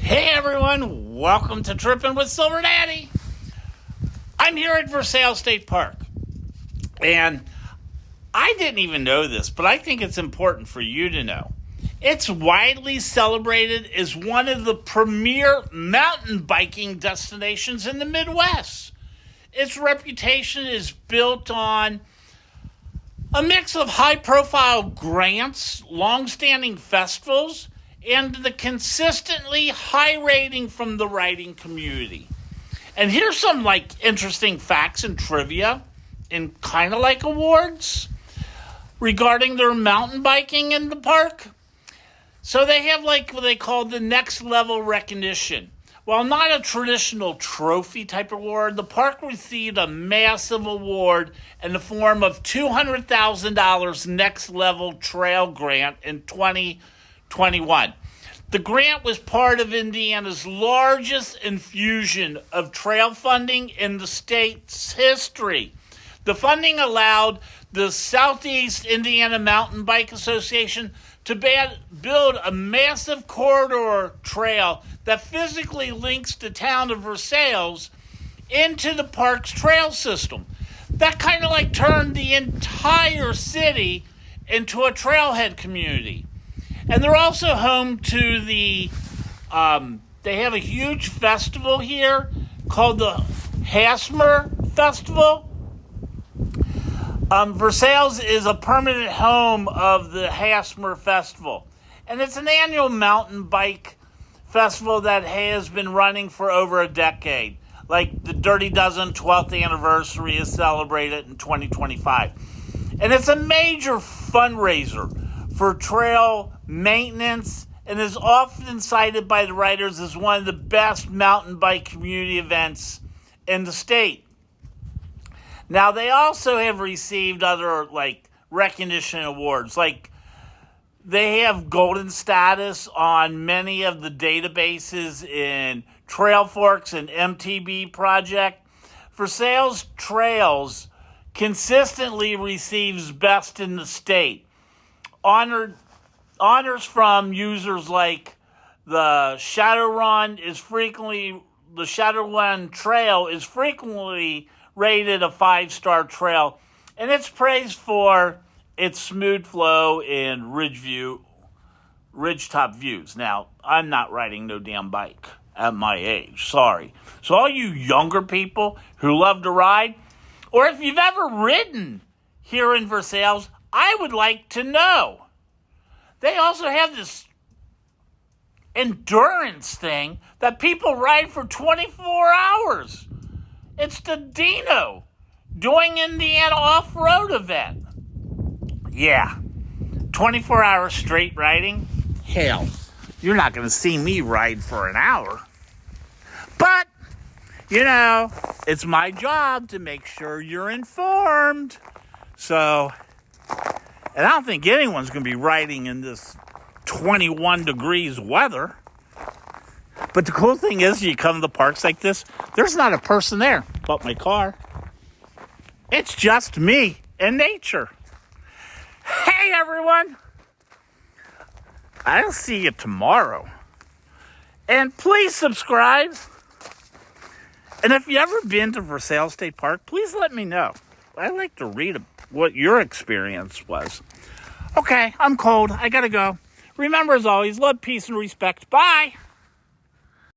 Hey everyone, welcome to Trippin' with Silver Daddy. I'm here at Versailles State Park, and I didn't even know this, but I think it's important for you to know. It's widely celebrated as one of the premier mountain biking destinations in the Midwest. Its reputation is built on a mix of high-profile grants, long-standing festivals, and the consistently high rating from the riding community. And here's some interesting facts and trivia and kind of awards regarding their mountain biking in the park. So they have what they call the next level recognition. While not a traditional trophy type award, the park received a massive award in the form of $200,000 next level trail grant in 2021. The grant was part of Indiana's largest infusion of trail funding in the state's history. The funding allowed the Southeast Indiana Mountain Bike Association to build a massive corridor trail that physically links the town of Versailles into the park's trail system. That kind of turned the entire city into a trailhead community. And they're also home to they have a huge festival here called the Hasmer Festival. Versailles is a permanent home of the Hasmer Festival. And it's an annual mountain bike festival that has been running for over a decade. The Dirty Dozen 12th anniversary is celebrated in 2025. And it's a major fundraiser for trail maintenance and is often cited by the riders as one of the best mountain bike community events in the state. Now, they also have received other recognition awards. They have golden status on many of the databases in Trailforks and MTB Project. Versailles Trails consistently receives best in the state. Honors from users like the Shadowrun Trail is frequently rated a 5-star trail, and it's praised for its smooth flow and ridgetop views. Now, I'm not riding no damn bike at my age, sorry. So all you younger people who love to ride, or if you've ever ridden here in Versailles, I would like to know. They also have this endurance thing that people ride for 24 hours. It's the Dino Doing Indiana Off-Road event. Yeah, 24 hours straight riding? Hell, you're not going to see me ride for an hour. But, it's my job to make sure you're informed. So, and I don't think anyone's going to be riding in this 21 degrees weather. But the cool thing is, you come to the parks like this, there's not a person there but my car. It's just me and nature. Hey, everyone. I'll see you tomorrow. And please subscribe. And if you've ever been to Versailles State Park, please let me know. I'd like to read what your experience was. Okay, I'm cold. I gotta go. Remember, as always, love, peace, and respect. Bye.